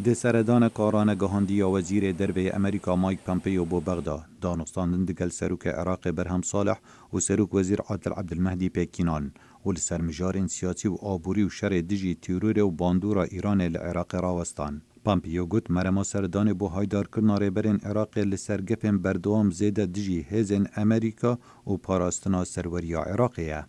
د سردان کاران گهاندی وزیر دربه امریکا مایک پامپیو بو بغدا دانستاندن دگل سروک عراق برهم صالح و سروک وزیر عادل عبدالمهدی پیکینان و لسرمجارین سیاسی و آبوری و شر دجی تیرور و باندورا ایران لعراق راوستان. پامپیو گوت مرما سردان بو هایدار کرنا ریبرین عراق لسرگفن بردوام زیده دجی هزن امریکا و پاراستنا سروریا عراقیه.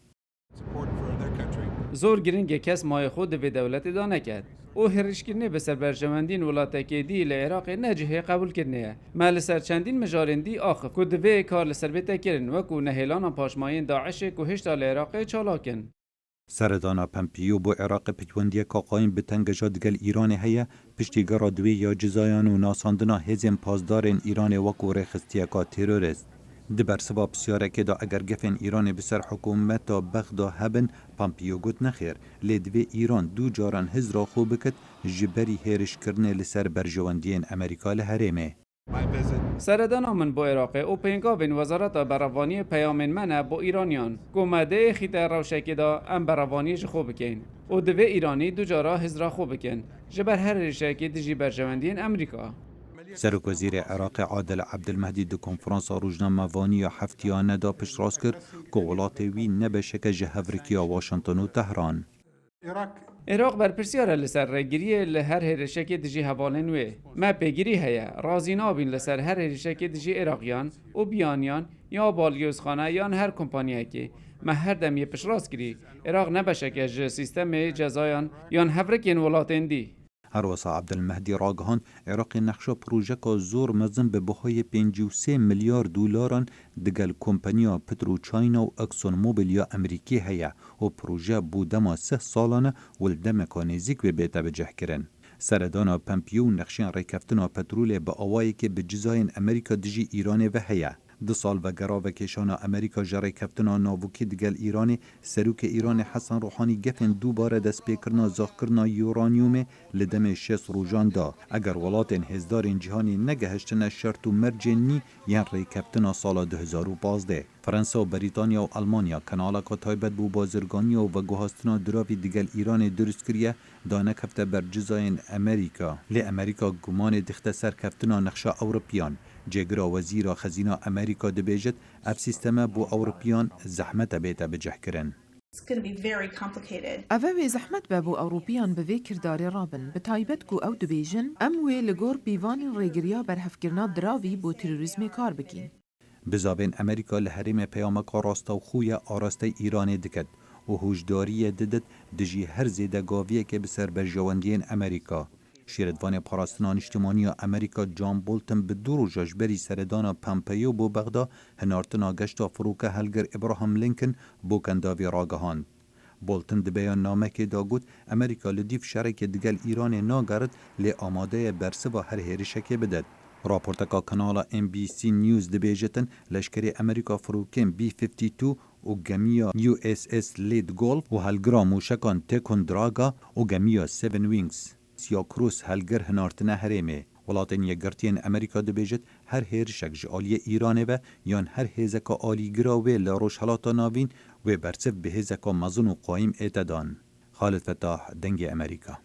زور گرینگ کس مای خود به دولت دا نکد. او هرشکرنه به سربرجمندین ولاتکی دی لعراق نجهه قبول کرنه. مال سر چندین مجارندی آخف که دوی کار لسر بیته کرن وکو نهیلان پاشماین داعش که هشتا لعراق چالاکن. سردانا پامپیو بو عراق پتوندی کاقاین به تنگجا دگل ایران هیا پشتیگرا دوی یا جزایان و ناساندنا هزین پازدارین ایران وکو رخستیکا تیروریست. دبر سبب سیاره دا اگر گفن ایران بسر حکومت دا بغدا هبن پامپیو گوت نخیر لیدوی ایران دو جاران هزرا خوب بکت جبری هیرش کرنه لسر برجواندین امریکا لحریمه. سردان من با عراق او پینگاوین وزارت بروانی پیامن منه با ایرانیان گمده خیط روشکی دا ام بروانیش خوب بکن او دوی ایرانی دو جارا هزرا خوب بکن جبر هر رشکی دجی برجواندین امریکا. سروک وزیر عراق عادل عبدالمهدی دو کنفرانس روزنامه وانی هفتیانه دا پشت راست کرد که ولات وی نبشک جهورکیا واشنطن و تهران. عراق بر پرسیار لسر رگیری لهر هرشک دجی حوالن وی ما پیگیری هیا رازی نابین لسر هر هرشک دجی عراقیان و بیانیان یا بالیوزخانه یا هر کمپانیه که ما هر دم یه پشت راست کری عراق نبشک سیستم جزایان یا هفرکین ولاتن دی. هر وسا عبدالمهدی راگهان عراق نقشه پروژه که زور مزن به بهای 53 میلیارد دلاران دگل کمپانیا پترو چاینا و اکسون موبیل یا امریکی هیا و پروژه بودما 3 سالانه ولدم کانیزیک به بیتا بجه کرن. سردانا پامپیو نقشین ریکفتنا پترول به آوایی که به جزاین امریکا دجی ایران و هیا. 2 سال و گرا و کشان امریکا جری کفتنا ناوکی دگل ایران سروک ایران حسن روحانی گفن دوباره دست پیکرنا زاخکرنا یورانیوم لدم 6 روزان دا اگر ولاتن هزدارین جهانی نگهشتن شرط و مرجنی یان ری کفتنا سال 2015. فرانسه و بریتانیا و آلمانیا کانالا که تایبت بو بازرگانیا و گوهاستنا دراوی دگل ایران درست کریه دانه کفته بر جزاین امریکا لی امریکا گمان دخته سر کفتنا نقشه اوروپیان جگرا وزیر خزینه امریکا دبیجت اف سیستم بو اوروپیان زحمت بیتا بجه کرن. اوه زحمت بابو اوروپیان به کردار رابن به تایبت کو او دبیجن اموی لگور بیوان ریگریا برهفکرنا دراوی بو تروریسم کار بکین. بزابین امریکا لحریم پیامک راستا و خوی آراسته ایران دکد و هوشداری ددت دجی هر زیده گاویه که بسر برجواندین امریکا. شیردوان پاراستنان اجتماعی امریکا جان بولتن به دور جشبری سردان پامپیو بو بغدا هنارتنا گشتا فروکه هلگر ابراهام لینکن بو کنداوی راگهاند. بولتن ده بیان نامه که دا گوت امریکا لدیف شرک دگل ایران ناگرد لی آماده برسه و هر هیرشکه بدد. راپورتکا کانالا NBC نیوز ده بیجتن لشکری امریکا فروکن B-52 و گمیا USS لید گولف و هلگرا موشکان تکون دراگا و گمیا 7 وینگز. سیا کروس هلگر هنارتنه هریمه. ولاتن یگرتین امریکا دبیجت هر هیرشک جعالی ایرانه و یان هر هیزکا آلی گراوه لروش حالاتا ناوین و برسف به هیزکا مزون و قایم ایتدان. خالد فتاح دنگ امریکا.